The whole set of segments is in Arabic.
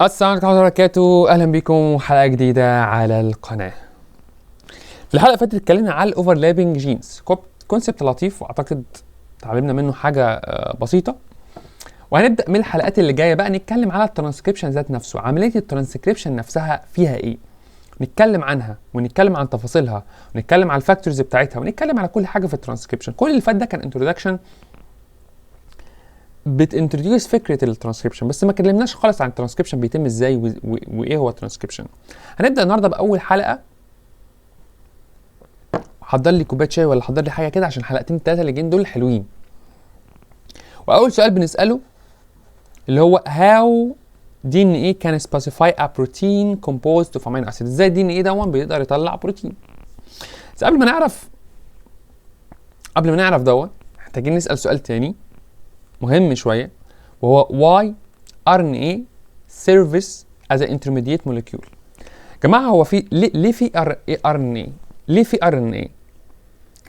السلام عليكم ورحمة الله وبركاته، أهلا بكم حلقة جديدة على القناة. في الحلقة اللي فاتت اتكلمنا على الأوفرلابنج جينز، كونسبت لطيف وأعتقد اتعلمنا منه حاجة بسيطة. وهنبدأ من الحلقات اللي جاية بقى نتكلم على الترانسكريبشن ذات نفسه، عملية الترانسكريبشن نفسها فيها إيه؟ نتكلم عنها ونتكلم عن تفاصيلها ونتكلم على الفاكتورز بتاعتها ونتكلم على كل حاجة في الترانسكريبشن. كل اللي فات ده كان انترودكشن بتintroduce فكره الترانسكريبشن، بس ما اتكلمناش خالص عن الترانسكريبشن بيتم ازاي وايه هو الترانسكريبشن. هنبدا النهارده باول حلقه. حضر لي كوبايه شاي ولا حضر لي حاجه كده عشان الحلقتين الثلاثه اللي جايين دول حلوين. واول سؤال بنساله اللي هو how DNA can specify a protein composed of amino acids. ازاي DNA دون بيقدر يطلع بروتين؟ بس قبل ما نعرف دون محتاجين نسال سؤال تاني مهم شويه، وهو why RNA serves as an intermediate molecule. جماعه هو في ليه في RNA؟ ليه في RNA؟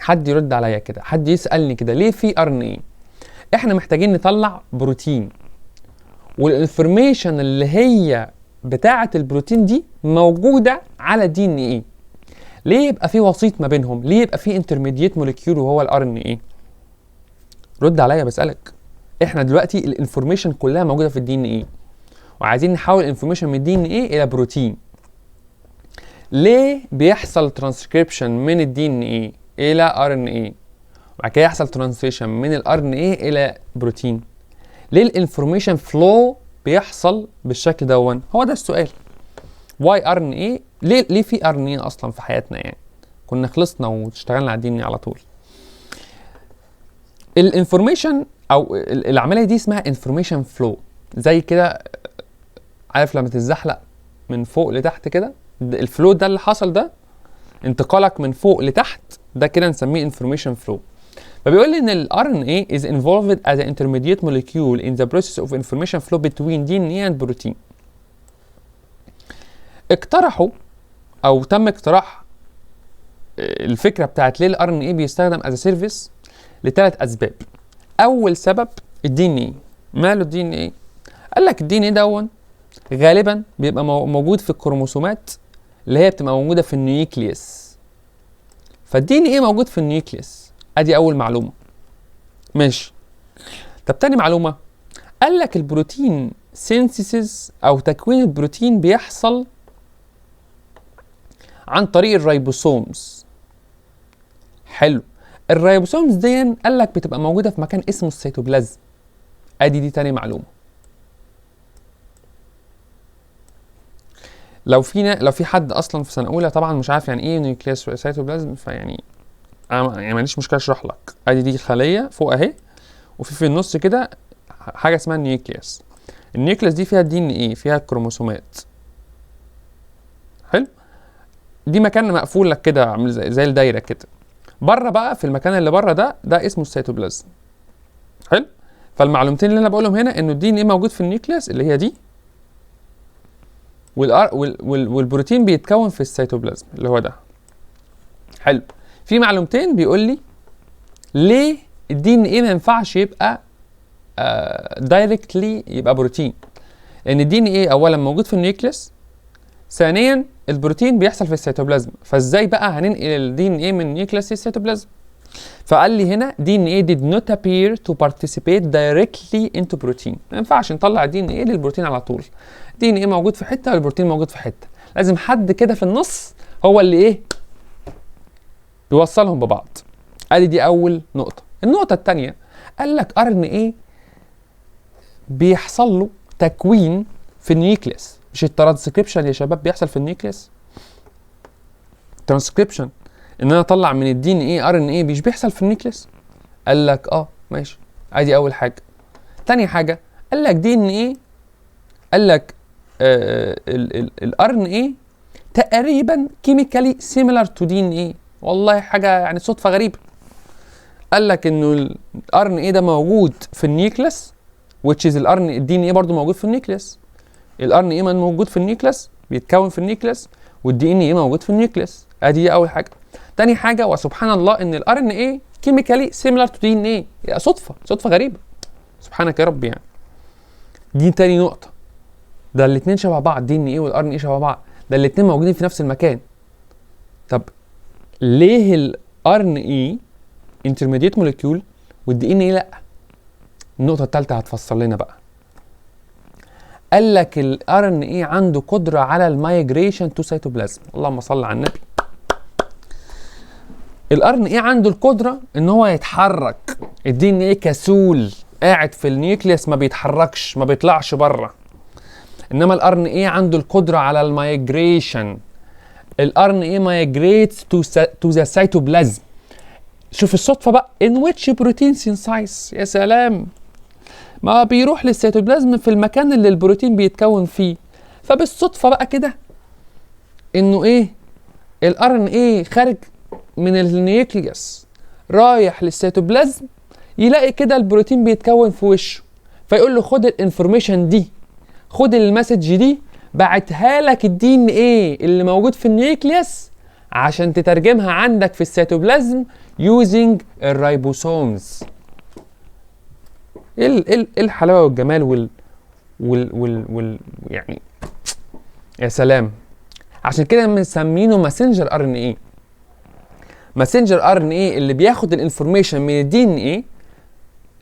حد يرد عليا كده، حد يسالني كده، ليه في RNA؟ احنا محتاجين نطلع بروتين، والانفورميشن اللي هي بتاعه البروتين دي موجوده على DNA. ليه يبقى في وسيط ما بينهم؟ ليه يبقى في intermediate molecule وهو RNA؟ رد عليا بسالك. احنا دلوقتي الانفورميشن كلها موجوده في الدي ان ايه، وعايزين نحول الانفورميشن من الدي ان ايه الى بروتين. ليه بيحصل ترانسكريبشن من الدي ان ايه الى ار ان ايه، وبعد كده يحصل ترانسليشن من الار ان ايه الى بروتين؟ ليه الانفورميشن فلو بيحصل بالشكل دون؟ هو ده السؤال. واي ار ان ايه؟ ليه في ار ان ايه اصلا في حياتنا؟ يعني كنا خلصنا واشتغلنا على الدي ان ايه على طول. الانفورميشن او العمليه دي اسمها انفورميشن فلو. زي كده عارف لما تتزحلق من فوق لتحت كده، الفلو ده اللي حصل ده، انتقالك من فوق لتحت، ده كده نسميه انفورميشن فلو. فبيقول لي ان ال RNA is involved as an intermediate molecule in the process of information flow between DNA and protein. اقترحوا او تم اقتراح الفكره بتاعت ليه ال RNA بيستخدم as a service لثلاث اسباب. اول سبب الدي ان ايه. ماله الدي ان ايه؟ قال لك الدي ان ايه دون غالبا بيبقى موجود في الكروموسومات اللي هي بتبقى موجوده في النيوكليوس. فالدي ان ايه موجود في النيوكليوس، ادي اول معلومه. ماشي. طب تاني معلومه، قال لك البروتين سينثيسيس او تكوين البروتين بيحصل عن طريق الريبوسومز. حلو. الريبوسومز دي قال لك بتبقى موجوده في مكان اسمه السيتوبلازم، ادي دي تاني معلومه. لو في حد اصلا في سنه اولى طبعا مش عارف يعني ايه نيوكليوس سيتوبلازم، فيعني يعني ماليش مشكله اشرح لك. ادي دي خليه فوق اهي، وفي النص كده حاجه اسمها النيوكليوس. النيوكليوس دي فيها الدي ان ايه، فيها الكروموسومات. حلو. دي مكان مقفول لك كده، عامل زي الدايره كده. بره بقى في المكان اللي بره ده اسمه السيتوبلازم. حلو. فالمعلومتين اللي انا بقولهم هنا انه الدي ان ايه موجود في النيوكليوس اللي هي دي، والبروتين بيتكون في السيتوبلازم اللي هو ده. حلو. في معلومتين بيقول لي ليه الدي ان ايه ما ينفعش يبقى دايركتلي يبقى بروتين. لان الدي ان ايه اولا موجود في النيوكليوس، ثانيا البروتين بيحصل في السيتوبلازم، فازاي بقى هننقل الدي ان ايه من النيوكليوس للسيتوبلازم؟ فقال لي هنا DNA did not appear to participate directly into protein. ما ينفعش نطلع الدي ان ايه للبروتين على طول. الدي ان ايه موجود في حته والبروتين موجود في حته، لازم حد كده في النص هو اللي ايه يوصلهم ببعض. ادي دي اول نقطه. النقطه الثانيه قال لك RNA بيحصل له تكوين في النيوكليوس. مش الترانسكريبشن يا شباب بيحصل في النيوكليوس؟ ترانسكريبشن ان انا اطلع من الدي ان ايه ار ان ايه مش بيحصل في النيوكليوس؟ قال لك ماشي. ادي اول حاجه. تاني حاجه قال لك دي ان ايه، قال لك الار ان ايه تقريبا كيميكالي سيميلار تو دي ان ايه. والله حاجه يعني صدفه غريبه. قال لك انه الار ان ايه ده موجود في النيوكليوس which is الدي ان ايه برضه موجود في النيوكليوس. الار ان ايه موجود في النيوكليوس، بيتكون في النيوكليوس، والدي ان ايه موجود في النيوكليوس. ادي اول حاجه. تاني حاجه وسبحان الله ان الار ان ايه كيميكالي سيميلار تو دي ان ايه. صدفه غريبه، سبحانك يا رب. يعني دي تاني نقطه. ده الاتنين شبه بعض، دي ان ايه والار ان ايه شبه بعض، ده الاتنين موجودين في نفس المكان. طب ليه الار ان ايه انترميديت موليكيول والدي ان ايه لا؟ النقطه الثالثه هتفسر لنا بقى. قال لك الار ان ايه عنده قدره على المايجريشن تو سيتوبلازم. اللهم صل على النبي. الار ان ايه عنده القدره ان هو يتحرك، الدي ان ايه كسول قاعد في النيوكليوس ما بيتحركش ما بيطلعش بره. انما الار ان ايه عنده القدره على المايجريشن. الار ان ايه مايجريتس تو ذا سيتوبلازم. شوف الصدفه بقى، ان ويتش بروتين سينسايز. يا سلام، ما بيروح للسيتوبلازم في المكان اللي البروتين بيتكون فيه. فبالصدفه بقى كده انه ايه، الار ان ايه خارج من النيوكليوس رايح للسيتوبلازم، يلاقي كده البروتين بيتكون في وشه، فيقول له خد الانفورميشن دي، خد المسج دي، بعتها لك الدي ان ايه اللي موجود في النيوكليوس عشان تترجمها عندك في السيتوبلازم يوزنج الرايبوسومز. ايه الحلاوه والجمال وال يعني يا سلام. عشان كده مسمينه ماسنجر ار ان ايه. ماسنجر ار ان ايه اللي بياخد الانفورميشن من الدي ان ايه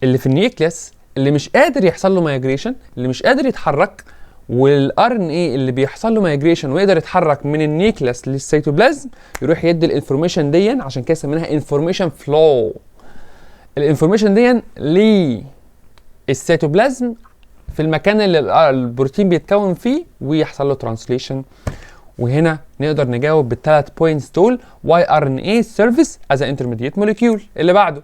اللي في النيوكليوس اللي مش قادر يحصل له مايجريشن، اللي مش قادر يتحرك، والار ان ايه اللي بيحصل له مايجريشن ويقدر يتحرك من النيوكليوس للسيتوبلازم، يروح يدي الانفورميشن دي عشان كده سميناها انفورميشن فلو. الانفورميشن دي للسيتوبلازم في المكان اللي البروتين بيتكون فيه ويحصل له ترانسليشن. وهنا نقدر نجاوب بالثلاث بوينتس دول why RNA serves as an intermediate molecule. اللي بعده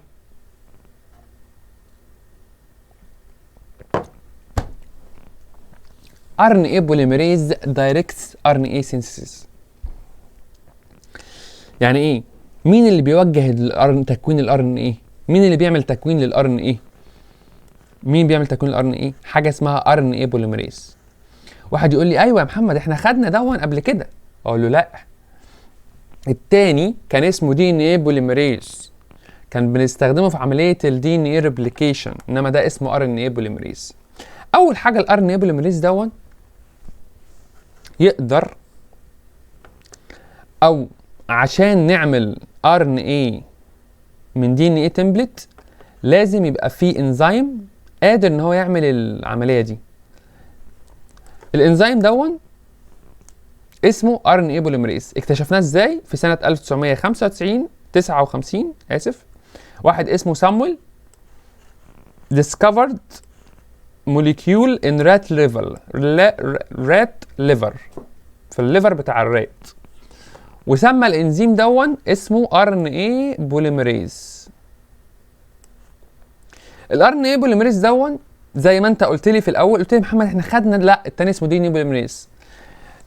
RNA polymerase directs RNA synthesis. يعني ايه؟ مين اللي بيوجه تكوين الار ان ايه؟ مين اللي بيعمل تكوين للار ان ايه؟ مين بيعمل تكوين الار ان ايه؟ حاجه اسمها ار ان ايه بوليمريز. واحد يقول لي ايوه يا محمد احنا خدنا دون قبل كده. اقول له لا، التاني كان اسمه دي ان ايه بوليمريز، كان بنستخدمه في عمليه الدي ان ايه ريبليكيشن، انما ده اسمه ار ان ايه بوليمريز. اول حاجه الار ان ايه بوليمريز دون يقدر، او عشان نعمل ار ان ايه من دي ان ايه تمبلت لازم يبقى فيه انزيم قادر ان هو يعمل العمليه دي. الانزيم دون اسمه ار ان ايه بوليمريز. اكتشفناه ازاي؟ في سنه 1959 واحد اسمه سامويل discovered molecule in rat liver في الليفر بتاع الرات، وسمى الانزيم دون اسمه ار ان ايه بوليمريز. الار ان ايه بوليمريز دون زي ما انت قلت لي في الاول، قلت لي محمد احنا خدنا، لا التاني اسمه دي ان ايه بوليمريز.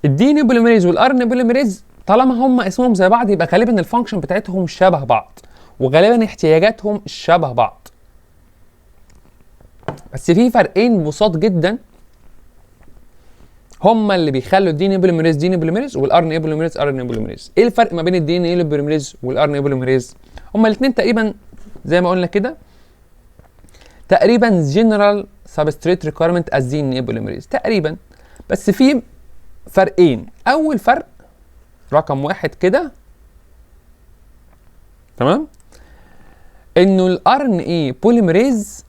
الدي ان ايه بوليمريز والار ان ايه بوليمريز طالما هم اسمهم زي بعض يبقى غالبا الفانكشن بتاعتهم شبه بعض، وغالبا احتياجاتهم شبه بعض. بس في فرقين بساط جدا هما اللي بيخلوا الدي ان ايه بوليمريز دي ان ايه بوليمريز والار ان ايه بوليمريز ار ان ايه بوليمريز. ايه الفرق ما بين الدي ان ايه بوليمريز والار ان ايه بوليمريز؟ هما الاثنين تقريبا زي ما قلنا كده تقريبا general substrate requirement as DNA polymerase تقريبا، بس في فرقين. اول فرق رقم واحد كده تمام، انه الار ان اي بوليمريز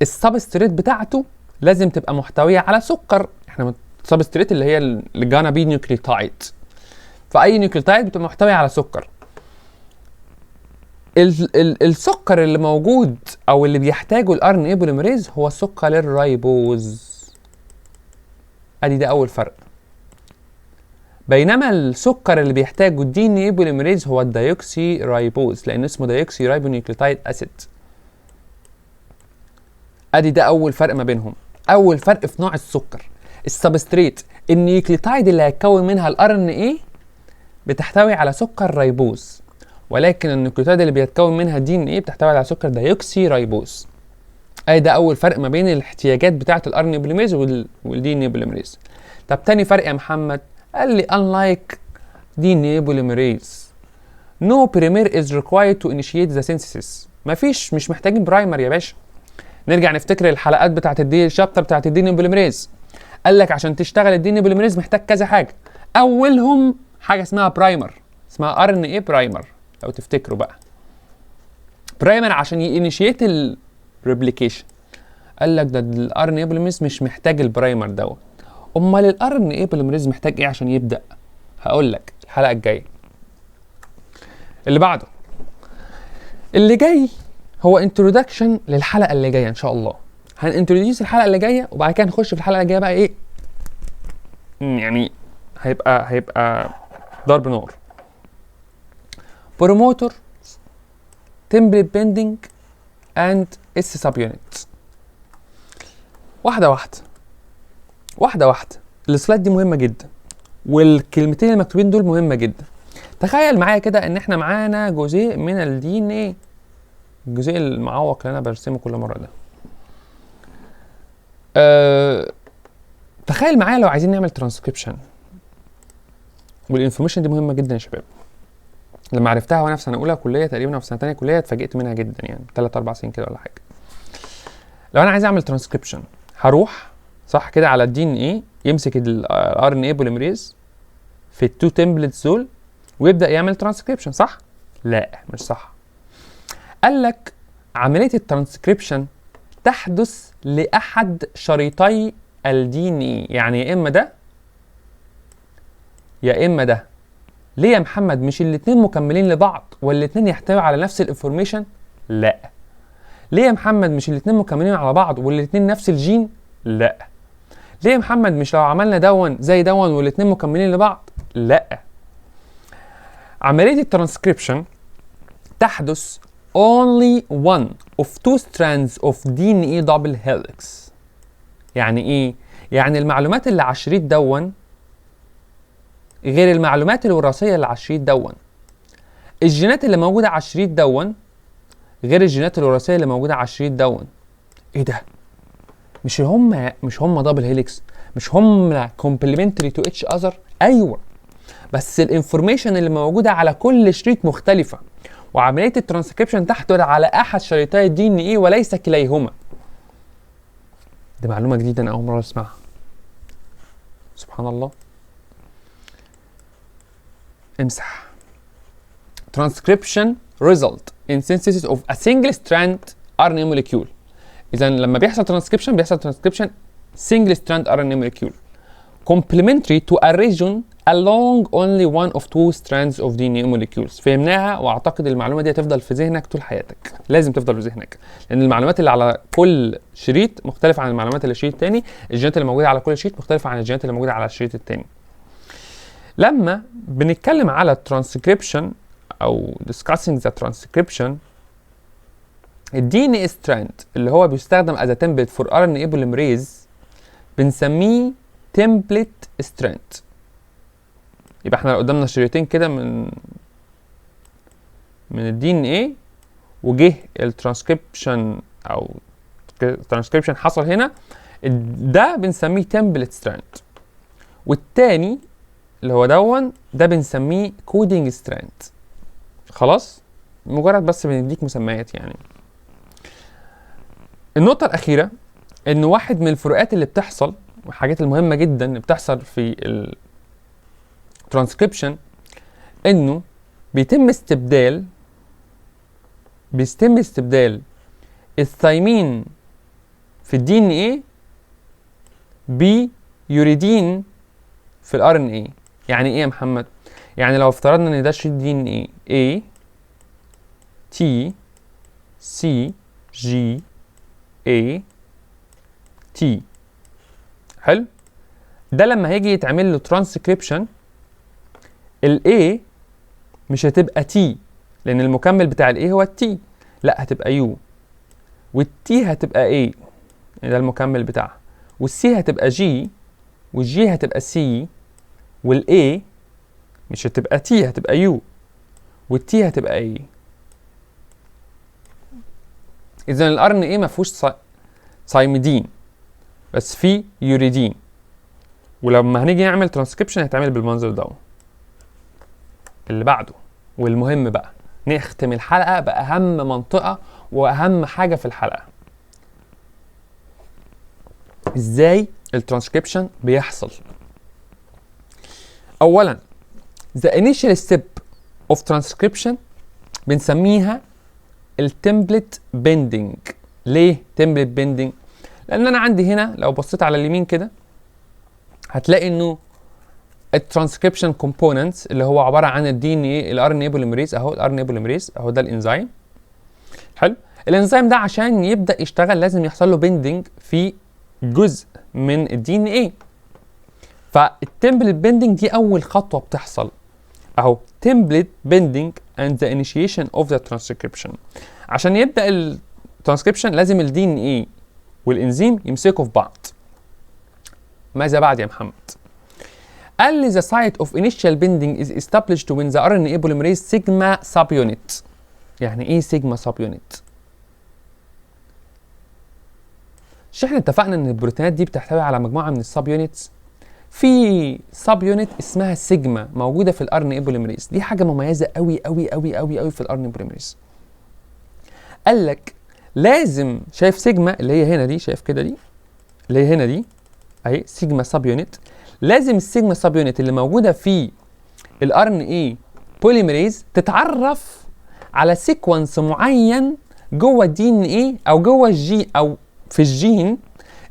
السبستريت بتاعته لازم تبقى محتويه على سكر. احنا السبستريت اللي هي الجانا بي نيوكليوتايد، فاي نيوكليوتايد بتبقى محتويه على سكر. السكر اللي موجود او اللي بيحتاجه الار ان اي بوليمريز هو سكر الرايبوز. ادي ده اول فرق. بينما السكر اللي بيحتاجه الدي ان اي بوليمريز هو الديوكسي رايبوز، لان اسمه ديوكسي رايبونيوكليوتايد اسيد. ادي ده اول فرق ما بينهم. اول فرق في نوع السكر، السبستريت النيوكليوتايد اللي هيتكون منها الار ان اي بتحتوي على سكر رايبوز، ولكن النيوكليوتايد اللي بيتكون منها دي ان ايه بتحتوي على سكر ديوكسي رايبوز. اي ده اول فرق ما بين الاحتياجات بتاعه الار ان اي بوليمريز والدي ان اي بوليمريز. طب تاني فرق يا محمد، قال لي unlike DNA polymerase no primer is required to initiate the synthesis. مش محتاجين برايمر يا باشا. نرجع نفتكر الحلقات بتاعت الشابتر بتاعت الدي ان اي بوليمريز. قال لك عشان تشتغل الدي ان اي بوليمريز محتاج كذا حاجه، اولهم حاجه اسمها برايمر، اسمها ار ان اي برايمر لو تفتكروا بقى. برايمر عشان ينيشيت الريبليكيشن. قال لك ده الار ان اي بوليمريز مش محتاج البرايمر دوت. امال الار ان اي بوليمريز محتاج ايه عشان يبدا؟ هقول لك الحلقه الجايه. اللي بعده، اللي جاي هو انترودكشن للحلقه اللي جايه ان شاء الله. هنانتروديوس الحلقه اللي جايه وبعد كده نخش في الحلقه اللي جايه بقى ايه، يعني هيبقى ضرب نار. بروموتور، تمبلت بيندنج اند اس سب يونت. واحده واحده. السلايد دي مهمه جدا والكلمتين المكتوبين دول مهمه جدا. تخيل معايا كده ان احنا معانا جزء من الدي ان ايه، الجزء المعوق اللي انا برسمه كل مره ده. تخيل معايا لو عايزين نعمل ترانسكريبشن، والانفورميشن دي مهمه جدا يا شباب. لما عرفتها وانا في سنه اولى كليه تقريبا او في سنه ثانيه كليه اتفاجئت منها جدا، يعني 3 4 سنين كده ولا حاجه. لو انا عايز اعمل ترانسكريبشن هروح صح كده على الدي ان ايه، يمسك الار ان اي بوليمريز في التو تمبلتس دول ويبدا يعمل ترانسكريبشن، صح؟ لا مش صح. قال لك عمليه الترانسكريبشن تحدث لاحد شريطي الدي ان اي، يعني يا اما ده يا اما ده. ليه يا محمد؟ مش الاتنين مكملين لبعض والاتنين يحتوي على نفس الانفورميشن؟ لا. ليه يا محمد؟ مش الاتنين مكملين على بعض والاتنين نفس الجين؟ لا. ليه يا محمد؟ مش لو عملنا دون زي دون والاتنين مكملين لبعض؟ لا. عملية الترانسكريبشن تحدث only one of two strands of DNA double helix. يعني ايه؟ يعني المعلومات اللي على الشريط دون غير المعلومات الوراثية اللي على الشريط دون. الجينات اللي موجودة على الشريط دون غير الجينات الوراثية اللي موجودة على الشريط دون. ايه ده؟ مش هم دبل هيليكس؟ مش هم complementary to each other؟ ايوه، بس الانفورميشن اللي موجودة على كل شريط مختلفة، وعملية الترانسكريبشن تحدث على احد شريطي الدي ان ايه وليس كليهما. دي معلومة جديدة انا اول مرة اسمعها. سبحان الله. امسح. Transcription result in synthesis of a single strand RNA molecule. إذا لما بيحصل transcription بيحصل transcription single strand RNA molecule complementary to a region along only one of two strands of DNA molecules. فهمناها، واعتقد المعلومة دي هتفضل في ذهنك طول حياتك، لازم تفضل في ذهنك، لأن المعلومات اللي على كل شريط مختلفة عن المعلومات اللي الشريط التاني، الجينات اللي موجودة على كل شريط مختلفة عن الجينات اللي موجودة على الشريط التاني. لما بنتكلم على transcription او discussing the transcription، ال DNA strand اللي هو بيستخدم as a template for RNA polymerase بنسميه template strand. يبقى احنا قدامنا شريطين كده من ال DNA، وجه الترانسكريبشن او transcription حصل هنا، ده بنسميه template strand، والتاني اللي هو ده بنسميه كودينج ستراند. خلاص؟ مجرد بس بنديك مسميات يعني. النقطة الأخيرة إن واحد من الفروقات اللي بتحصل والحاجات المهمة جدا اللي بتحصل في الترانسكريبشن إنه بيتم استبدال الثايمين في الدي ان ايه بيوريدين في الار ان ايه. يعني ايه يا محمد؟ يعني لو افترضنا ان ده شريط دي ان ايه A T C G A T، حلو؟ ده لما هيجي يتعمل له ترانسكريبشن ال A مش هتبقى T لان المكمل بتاع ال A هو التي، لا هتبقى U، والتي هتبقى A يعني ده المكمل بتاعها، والسي هتبقى G، والجي هتبقى C، والاي مش هتبقى تي هتبقى يو، والتي هتبقى اي. اذا الار ان ايه ما فيهوش ثايميدين بس فيه يوريدين، ولما هنيجي نعمل ترانسكريبشن هيتعمل بالمنظر ده. اللي بعده والمهم بقى، نختم الحلقه باهم منطقه واهم حاجه في الحلقه. ازاي الترانسكريبشن بيحصل؟ اولا the initial step of transcription بنسميها التمبلت بيندنج. ليه تمبلت بيندنج؟ لان انا عندي هنا لو بصيت على اليمين كده هتلاقي انه الترانسكريبشن كومبوننتس اللي هو عباره عن الدي ان اي الار ان اي بوليمريز اهو، الار ان اي بوليمريز اهو، ده الانزيم. حلو، الانزيم ده عشان يبدا يشتغل لازم يحصل له بيندنج في جزء من الدي ان اي. فالتمبلت بيندنج دي اول خطوه بتحصل اهو، template bending and the initiation of the transcription. عشان يبدأ الترانسكريبشن لازم الدي ان اي والانزيم يمسكوا في بعض. ماذا بعد يا محمد؟ قال لي the site of initial bending is established when the RNA polymerase sigma subunit. يعني ايه sigma subunit؟ مش احنا اتفقنا ان البروتينات دي بتحتوي على مجموعة من السب يونتس؟ في سب يونت اسمها سيجما موجوده في الار ان اي بوليمريز، دي حاجه مميزه قوي قوي قوي قوي قوي في الار ان اي بوليمريز. قال لك لازم، شايف سيجما اللي هي هنا دي، شايف كده دي اللي هي هنا دي اهي سيجما سب يونت، لازم السيجما سب يونت اللي موجوده في الار ان اي بوليمريز تتعرف على سيكونس معين جوه الدي ان اي او جوه الجي او في الجين.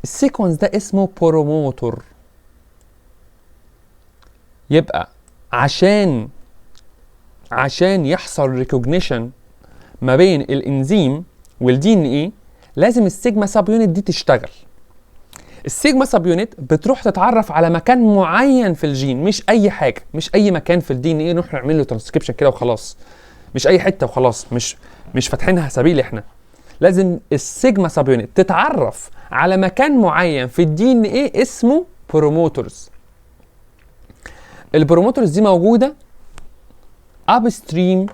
السيكونس ده اسمه بروموتور. يبقى عشان يحصل ريكوجنيشن ما بين الانزيم والدي ان اي لازم السيجما سب يونت دي تشتغل. السيجما سب يونت بتروح تتعرف على مكان معين في الجين، مش اي حاجه، مش اي مكان في الدي ان اي نروح نعمل له ترانسكريبشن كده وخلاص، مش اي حته وخلاص، مش فاتحينها سبيل احنا. لازم السيجما سب يونت تتعرف على مكان معين في الدي ان اي اسمه بروموتورز. البروموتورز دي موجوده upstream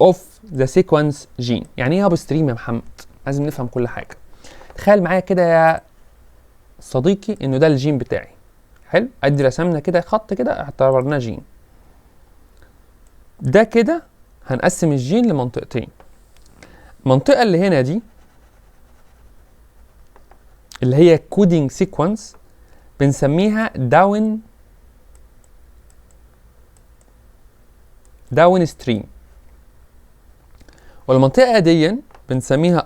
of the sequence gene. يعني ايه upstream يا محمد؟ لازم نفهم كل حاجه. تخيل معايا كده يا صديقي انه ده الجين بتاعي. حلو، ادي رسمنا كده خط كده اعتبرناه جين. ده كده هنقسم الجين لمنطقتين. المنطقه اللي هنا دي اللي هي كودينج سيكونس بنسميها داون ستريم، والمنطقه دي بنسميها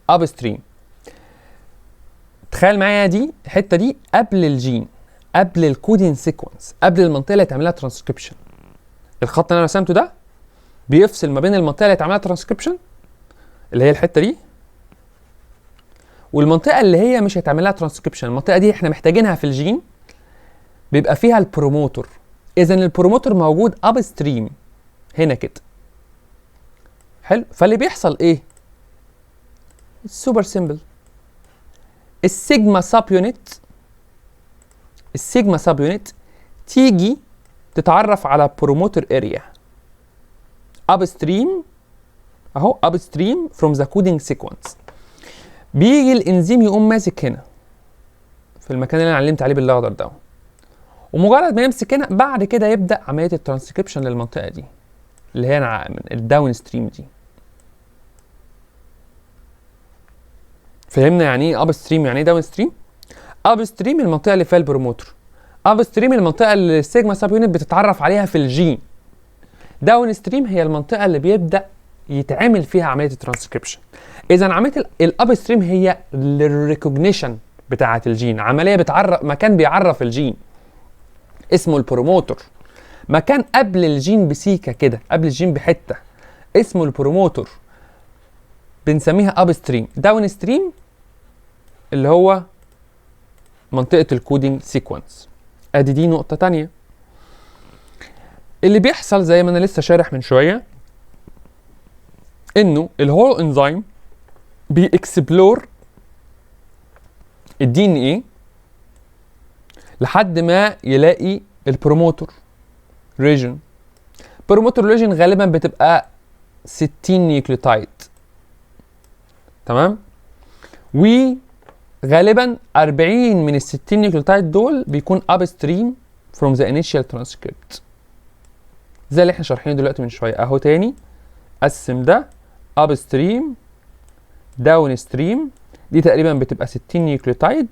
اب ستريم. تخيل معايا دي الحته دي قبل الجين، قبل الكودين سيكونس، قبل المنطقه اللي هتعملها ترانسكريبشن. الخط اللي انا رسمته ده بيفصل ما بين المنطقه اللي هتعملها ترانسكريبشن اللي هي الحته دي والمنطقه اللي هي مش هتعملها ترانسكريبشن. المنطقه دي احنا محتاجينها في الجين، بيبقى فيها البروموتور. اذا البروموتور موجود اب ستريم هنا كده. حلو، فاللي بيحصل ايه؟ سوبر سيمبل. السيجما سب يونت تيجي تتعرف على بروموتور اريا اب ستريم اهو، اب ستريم فروم ذا كودينج سيكونس. بيجي الانزيم يقوم ماسك هنا في المكان اللي انا علمت عليه بالاخضر ده، ومجرد ما يمسك هنا بعد كده يبدا عمليه الترانسكريبشن للمنطقه دي اللي هي الداون ستريم دي. فهمنا يعني ايه اب ستريم، يعني ايه داون ستريم؟ اب ستريم المنطقه اللي فيها البروموتور، اب ستريم المنطقه اللي السيجما سب يونت بتتعرف عليها في الجين، داون ستريم هي المنطقه اللي بيبدا يتعمل فيها عمليه الترانسكريبشن. اذا عمليه الاب ستريم هي الريكوجنيشن بتاعه الجين، عمليه بتعرف مكان بيعرف الجين اسمه البروموتور. مكان قبل الجين بسيكه كده، قبل الجين بحته اسمه البروموتور، بنسميها اب ستريم. داون ستريم اللي هو منطقه الكودينج سيكونس. ادي دي نقطه تانية. اللي بيحصل زي ما انا لسه شارح من شويه انه الهولو انزيم بيكسبلور الدي ان ايه لحد ما يلاقي البروموتور ريجن. البروموتور ريجن غالبا بتبقى 60 نيوكليوتايد، تمام؟ وغالبا 40 من ال 60 نيوكليوتايد دول بيكون اب ستريم فروم ذا انيشال ترانسكريبت، زي اللي احنا شارحينه دلوقتي من شويه اهو. تاني قسم ده اب ستريم داون ستريم، دي تقريبا بتبقى 60 نيوكليوتايد،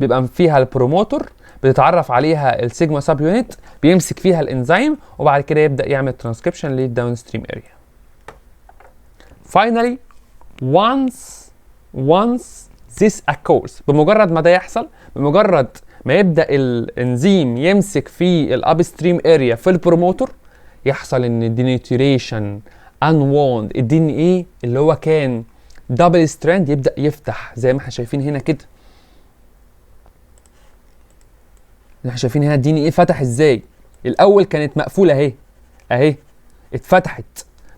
بيبقى فيها البروموتور بتتعرف عليها السيجما سب يونت، بيمسك فيها الانزيم وبعد كده يبدا يعمل ترانسكريبشن للداون ستريم اريا. finally once this occurs، بمجرد ما ده يحصل، بمجرد ما يبدا الانزيم يمسك في الاب ستريم اريا في البروموتور، يحصل ان الدينيتوريشن unwound الدي ان ايه اللي هو كان دبل ستراند يبدا يفتح زي ما احنا شايفين هنا كده. احنا شايفين هنا الدي ان ايه فتح ازاي. الاول كانت مقفوله اهي اهي، اتفتحت.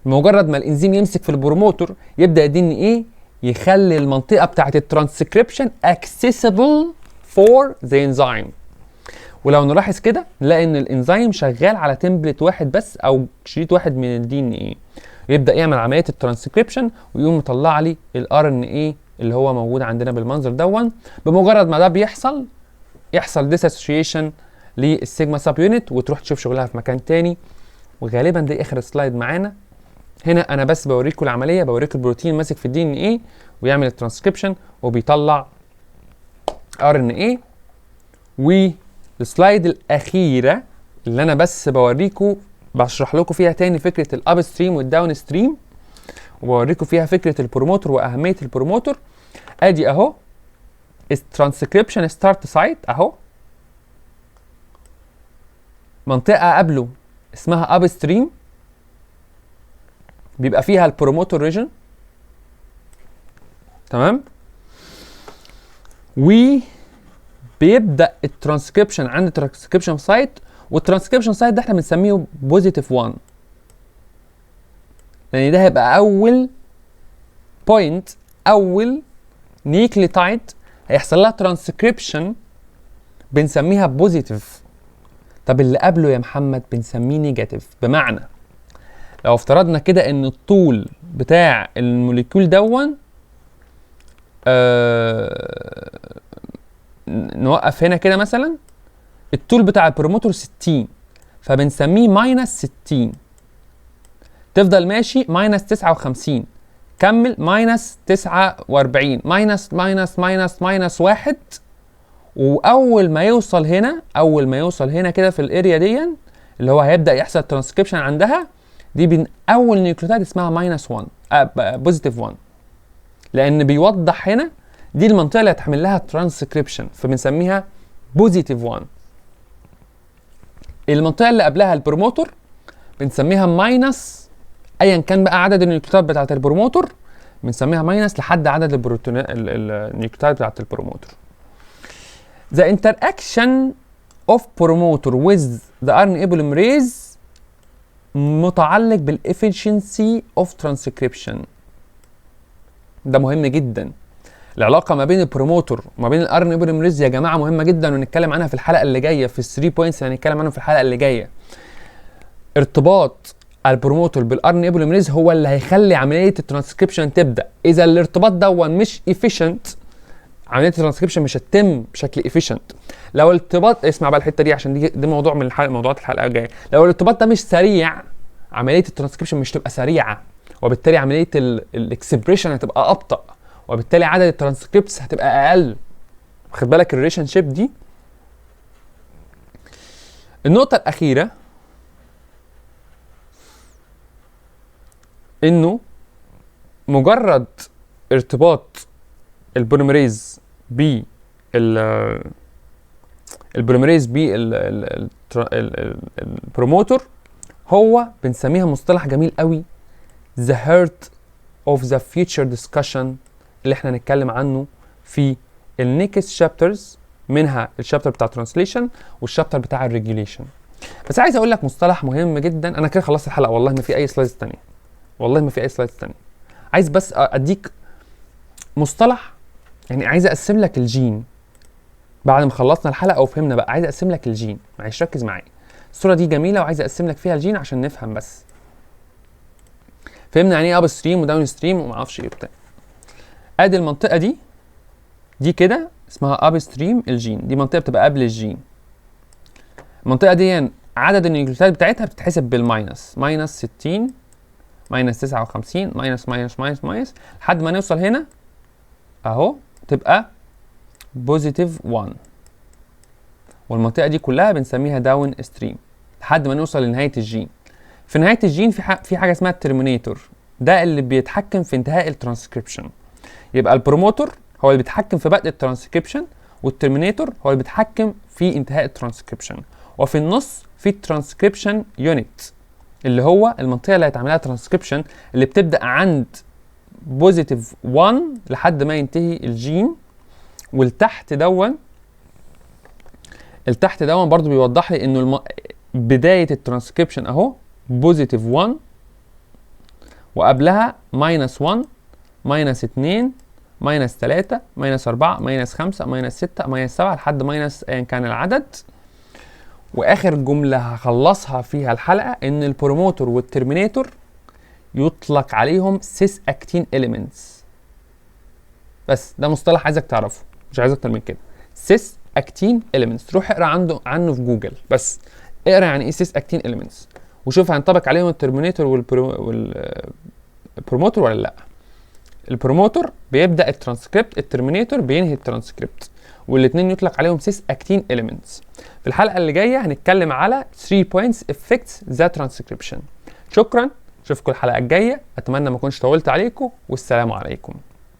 بمجرد ما الانزيم يمسك في البروموتور يبدا الدي ان ايه يخلي المنطقه بتاعه الترانسكريبشن accessible for the enzyme. ولو نلاحظ كده نلاقي ان الانزيم شغال على تمبلت واحد بس او شريط واحد من الدي ان ايه، يبدا يعمل عمليه الترانسكريبشن ويقوم مطلع لي الار ان ايه اللي هو موجود عندنا بالمنظر دون. بمجرد ما ده بيحصل يحصل ديساسوشيشن للسيجما سب يونت وتروح تشوف شغلها في مكان تاني. وغالبا دي اخر سلايد معانا. هنا انا بس بوريكم العمليه، بوريكم البروتين ماسك في الدي ان ايه ويعمل الترانسكريبشن وبيطلع ار ان ايه. والسلايد الاخيره اللي انا بس بوريكم بشرح لكم فيها تاني فكره الاب ستريم والداون ستريم، وبوريكم فيها فكره البروموتور واهميه البروموتور. ادي اهو الترانسكريبشن ستارت سايت اهو، منطقه قبله اسمها اب ستريم بيبقى فيها البروموتور ريجن، تمام. وبيبدا الترانسكريبشن عند الترانسكريبشن سايت، والترانسكريبشن سايت ده احنا بنسميه بوزيتيف 1 لان ده هيبقى اول بوينت، اول نيوكليوتايد هيحصل لها ترانسكريبشن بنسميها بوزيتيف. طب اللي قبله يا محمد بنسميه نيجاتيف. بمعنى لو افترضنا كده ان الطول بتاع الموليكيول دون نوقف هنا كده مثلا، الطول بتاع البروموتور 60 فبنسميه ماينس 60، تفضل ماشي ماينس 59، كمل ماينس 49، ماينس 1. واول ما يوصل هنا، اول ما يوصل هنا كده في الاريا دي اللي هو هيبدا يحصل ترانسكريبشن عندها، دي بين اول نيوكليوتايد اسمها ماينس 1 بوزيتيف 1، لان بيوضح هنا دي المنطقه اللي هتعمل لها ترانسكريبشن فبنسميها بوزيتيف 1. المنطقه اللي قبلها البروموتور بنسميها ماينس، ايا كان بقى عدد النيوكليوتايد بتاعه البروموتور بنسميها ماينس لحد عدد النيوكليوتايد بتاعه البروموتور. The interaction of promoter with the RNA polymerase متعلق بالefficiency of transcription. ده مهم جدا. العلاقة ما بين البروموتور وما بين الار ان اي بوليمريز يا جماعة مهمة جدا، ونتكلم عنها في الحلقة اللي جاية في ال3 بوينتس اللي هنتكلم عنهم في الحلقة اللي جاية. ارتباط البروموتور بالار ان اي بوليمريز هو اللي هيخلي عملية الترانسكريبشن تبدأ. إذا الارتباط ده مش efficient عمليه الترانسكريبشن مش هتتم بشكل افيشنت. لو الارتباط، اسمع بقى الحته دي عشان دي موضوع من موضوعات الحلقه الجايه. لو الارتباط ده مش سريع عمليه الترانسكريبشن مش تبقى سريعه، وبالتالي عمليه الاكسبريشن هتبقى ابطا، وبالتالي عدد الترانسكريبتس هتبقى اقل. واخد بالك الريليشن شيب دي. النقطه الاخيره انه مجرد ارتباط البوليمريز ب البوليمريز بالبروموتور هو بنسميها مصطلح جميل قوي the heart of the future discussion اللي احنا هنتكلم عنه في النيكست شابترز، منها الشابتر بتاع ترانسليشن والشابتر بتاع الريجوليشن. بس عايز اقول لك مصطلح مهم جدا. انا كده خلصت الحلقه والله ما في اي سلايدز ثانيه، والله ما في اي سلايدز ثانيه. عايز بس اديك مصطلح، يعني عايز اقسم لك الجين بعد ما خلصنا الحلقه وفهمنا بقى. عايز اقسم لك الجين، معلش ركز معايا. الصوره دي جميله وعايز اقسم لك فيها الجين عشان نفهم بس. فهمنا يعني ايه اب ستريم وداون ستريم وما اعرفش ايه بتاع. ادي المنطقه دي كده اسمها اب ستريم الجين، دي منطقه بتبقى قبل الجين. المنطقه دي عدد النيوكليوتايد بتاعتها بتتحسب بالماينس، ماينس 60 ماينس 59 ماينس ماينس ماينس ماينس لحد ما نوصل هنا اهو تبقى بوزيتيف 1، والمنطقه دي كلها بنسميها داون ستريم لحد ما نوصل لنهايه الجين. في نهايه الجين في حاجه اسمها الترمينيتور، ده اللي بيتحكم في انتهاء الترانسكريبشن. يبقى البروموتور هو اللي بيتحكم في بدء الترانسكريبشن، والترمينيتور هو اللي بيتحكم في انتهاء الترانسكريبشن، وفي النص في الترانسكريبشن يونت اللي هو المنطقه اللي هيتعمل لها ترانسكريبشن، اللي بتبدا عند بوزيتيف 1 لحد ما ينتهي الجين. والتحت دون برضو بيوضح لي انه بدايه الترانسكريبشن اهو بوزيتيف 1 وقبلها ماينس 1 ماينس 2 ماينس 3 ماينس 4 ماينس 5 ماينس 6 ماينس 7 لحد ماينس ايا كان العدد. واخر جمله هخلصها فيها الحلقه ان البروموتور والترمينيتور يطلق عليهم سيس اكتين اليمنتس. بس ده مصطلح عايزك تعرفه، مش عايز اكتر من كده. سيس اكتين اليمنتس، تروح اقرا عنه في جوجل، بس اقرا يعني ايه سيس اكتين اليمنتس وشوف هينطبق عليهم الترمينيتور والبروموتور ولا لا. البروموتور بيبدا الترانسكريبت، الترمينيتور بينهي الترانسكريبت، والاثنين يطلق عليهم سيس اكتين اليمنتس. في الحلقه اللي جايه هنتكلم على 3 points affects the transcription. شكرا، اشوفكم الحلقه الجايه، اتمنى ما اكونش طولت عليكم، والسلام عليكم.